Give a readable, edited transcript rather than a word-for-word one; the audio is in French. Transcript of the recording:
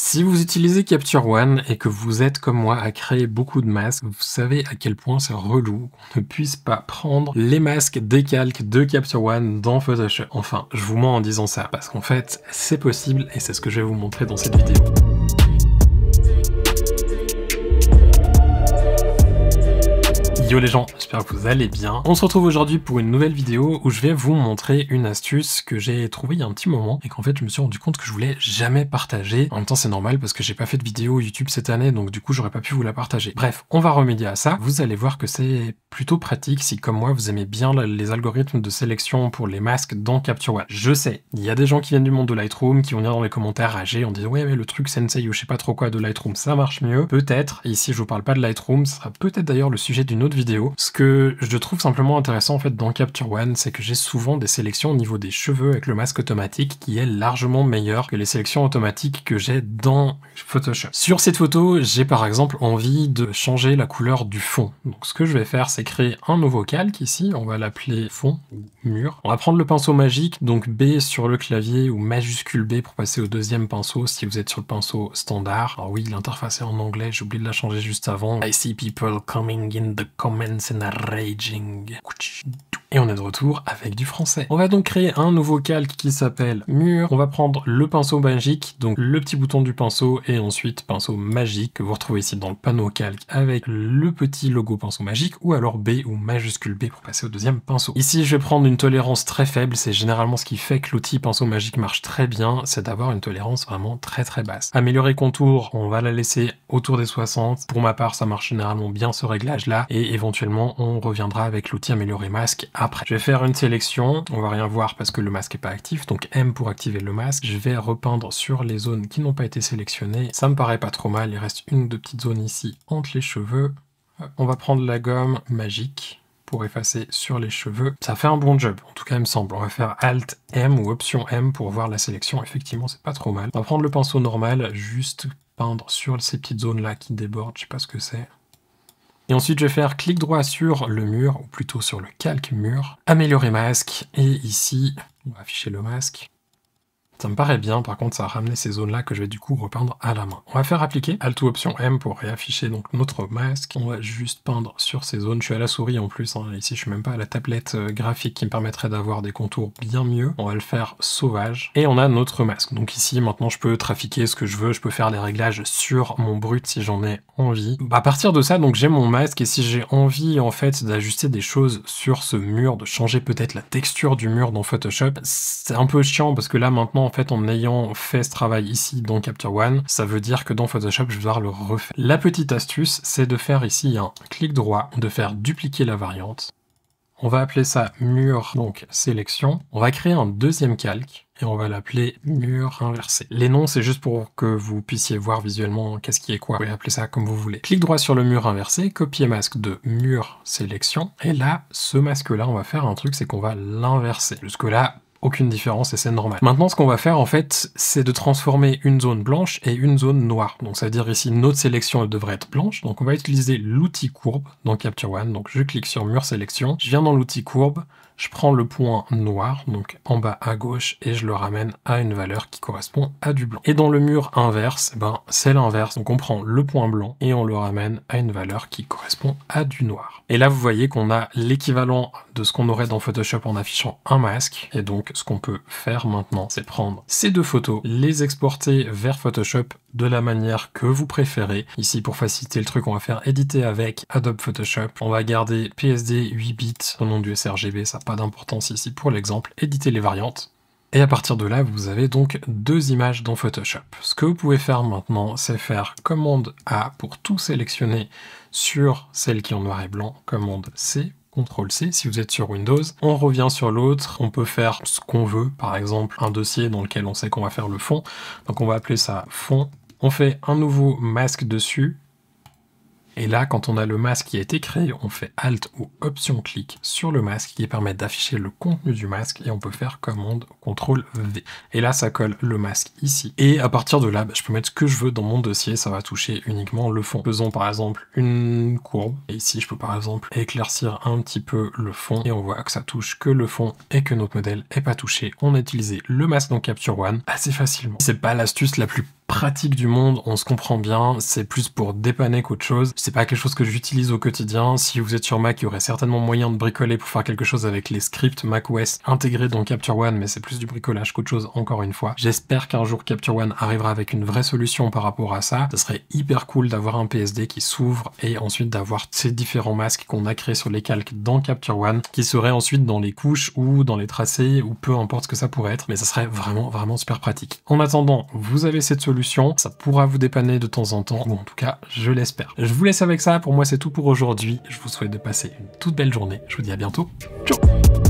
Si vous utilisez Capture One et que vous êtes comme moi à créer beaucoup de masques, vous savez à quel point c'est relou qu'on ne puisse pas prendre les masques des calques de Capture One dans Photoshop. Enfin, je vous mens en disant ça, parce qu'en fait, c'est possible et c'est ce que je vais vous montrer dans cette vidéo. Yo les gens, j'espère que vous allez bien. On se retrouve aujourd'hui pour une nouvelle vidéo où je vais vous montrer une astuce que j'ai trouvée il y a un petit moment et qu'en fait je me suis rendu compte que je voulais jamais partager. En même temps c'est normal parce que j'ai pas fait de vidéo YouTube cette année donc du coup j'aurais pas pu vous la partager. Bref, on va remédier à ça. Vous allez voir que c'est plutôt pratique si comme moi vous aimez bien les algorithmes de sélection pour les masques dans Capture One. Je sais, il y a des gens qui viennent du monde de Lightroom qui vont venir dans les commentaires rager en disant ouais mais le truc Sensei ou je sais pas trop quoi de Lightroom ça marche mieux. Peut-être, ici je vous parle pas de Lightroom, ce sera peut-être d'ailleurs le sujet d'une autre vidéo. Ce que je trouve simplement intéressant en fait dans Capture One, c'est que j'ai souvent des sélections au niveau des cheveux avec le masque automatique qui est largement meilleur que les sélections automatiques que j'ai dans Photoshop. Sur cette photo, j'ai par exemple envie de changer la couleur du fond. Donc ce que je vais faire, c'est créer un nouveau calque ici, on va l'appeler fond ou mur. On va prendre le pinceau magique, donc B sur le clavier ou majuscule B pour passer au deuxième pinceau si vous êtes sur le pinceau standard. Alors oui, l'interface est en anglais, j'ai oublié de la changer juste avant. I see people coming in the comments and raging. Et on est de retour avec du français. On va donc créer un nouveau calque qui s'appelle mur. On va prendre le pinceau magique, donc le petit bouton du pinceau et ensuite pinceau magique que vous retrouvez ici dans le panneau calque avec le petit logo pinceau magique ou alors B ou majuscule B pour passer au deuxième pinceau. Ici je vais prendre une tolérance très faible, c'est généralement ce qui fait que l'outil pinceau magique marche très bien, c'est d'avoir une tolérance vraiment très basse. Améliorer contour, on va la laisser autour des 60. Pour ma part ça marche généralement bien ce réglage là et éventuellement on reviendra avec l'outil améliorer masque après. Je vais faire une sélection, on va rien voir parce que le masque n'est pas actif, donc M pour activer le masque. Je vais repeindre sur les zones qui n'ont pas été sélectionnées. Ça me paraît pas trop mal, il reste une ou deux petites zones ici entre les cheveux. On va prendre la gomme magique pour effacer sur les cheveux. Ça fait un bon job, en tout cas il me semble. On va faire Alt M ou Option M pour voir la sélection, effectivement c'est pas trop mal. On va prendre le pinceau normal, juste peindre sur ces petites zones là qui débordent, je sais pas ce que c'est. Et ensuite, je vais faire clic droit sur le mur, ou plutôt sur le calque mur, améliorer masque, et ici, on va afficher le masque. Ça me paraît bien, par contre, ça a ramené ces zones-là que je vais du coup repeindre à la main. On va faire appliquer, Alt ou Option M pour réafficher donc notre masque. On va juste peindre sur ces zones. Je suis à la souris en plus, hein. Ici je suis même pas à la tablette graphique qui me permettrait d'avoir des contours bien mieux. On va le faire sauvage. Et on a notre masque. Donc ici, maintenant, je peux trafiquer ce que je veux. Je peux faire des réglages sur mon brut si j'en ai envie. À partir de ça, donc j'ai mon masque et si j'ai envie en fait d'ajuster des choses sur ce mur, de changer peut-être la texture du mur dans Photoshop, c'est un peu chiant parce que là maintenant, en fait, en ayant fait ce travail ici dans Capture One, ça veut dire que dans Photoshop, je vais devoir le refaire. La petite astuce, c'est de faire ici un clic droit, de faire dupliquer la variante. On va appeler ça mur, donc sélection. On va créer un deuxième calque et on va l'appeler mur inversé. Les noms, c'est juste pour que vous puissiez voir visuellement qu'est-ce qui est quoi. Vous pouvez appeler ça comme vous voulez. Clic droit sur le mur inversé, copier masque de mur sélection. Et là, ce masque-là, on va faire un truc, c'est qu'on va l'inverser. Jusque-là, aucune différence et c'est normal. Maintenant, ce qu'on va faire, en fait, c'est de transformer une zone blanche et une zone noire. Donc, ça veut dire ici, notre sélection, elle devrait être blanche. Donc, on va utiliser l'outil courbe dans Capture One. Donc, je clique sur mur sélection. Je viens dans l'outil courbe. Je prends le point noir, donc en bas à gauche, et je le ramène à une valeur qui correspond à du blanc. Et dans le mur inverse, c'est l'inverse. Donc on prend le point blanc et on le ramène à une valeur qui correspond à du noir. Et là, vous voyez qu'on a l'équivalent de ce qu'on aurait dans Photoshop en affichant un masque. Et donc, ce qu'on peut faire maintenant, c'est prendre ces deux photos, les exporter vers Photoshop de la manière que vous préférez. Ici, pour faciliter le truc, on va faire éditer avec Adobe Photoshop. On va garder PSD 8 bits au nom du sRGB, ça n'a pas d'importance ici pour l'exemple. Éditer les variantes. Et à partir de là, vous avez donc deux images dans Photoshop. Ce que vous pouvez faire maintenant, c'est faire commande A pour tout sélectionner sur celle qui est en noir et blanc, commande C, CTRL-C si vous êtes sur Windows. On revient sur l'autre, on peut faire ce qu'on veut, par exemple un dossier dans lequel on sait qu'on va faire le fond. Donc on va appeler ça fond. On fait un nouveau masque dessus. Et là, quand on a le masque qui a été créé, on fait Alt ou Option-clic sur le masque qui permet d'afficher le contenu du masque et on peut faire commande CTRL-V. Et là, ça colle le masque ici. Et à partir de là, je peux mettre ce que je veux dans mon dossier, ça va toucher uniquement le fond. Faisons par exemple une courbe. Et ici, je peux par exemple éclaircir un petit peu le fond et on voit que ça touche que le fond et que notre modèle n'est pas touché. On a utilisé le masque dans Capture One assez facilement. C'est pas l'astuce la plus pratique du monde, on se comprend bien, c'est plus pour dépanner qu'autre chose. C'est pas quelque chose que j'utilise au quotidien. Si vous êtes sur Mac, il y aurait certainement moyen de bricoler pour faire quelque chose avec les scripts macOS intégrés dans Capture One, mais c'est plus du bricolage qu'autre chose, encore une fois. J'espère qu'un jour Capture One arrivera avec une vraie solution par rapport à ça. Ce serait hyper cool d'avoir un PSD qui s'ouvre et ensuite d'avoir ces différents masques qu'on a créés sur les calques dans Capture One, qui seraient ensuite dans les couches ou dans les tracés ou peu importe ce que ça pourrait être, mais ça serait vraiment super pratique. En attendant, vous avez cette solution, ça pourra vous dépanner de temps en temps, ou en tout cas, je l'espère. Je vous laisse avec ça, pour moi c'est tout pour aujourd'hui. Je vous souhaite de passer une toute belle journée. Je vous dis à bientôt. Ciao!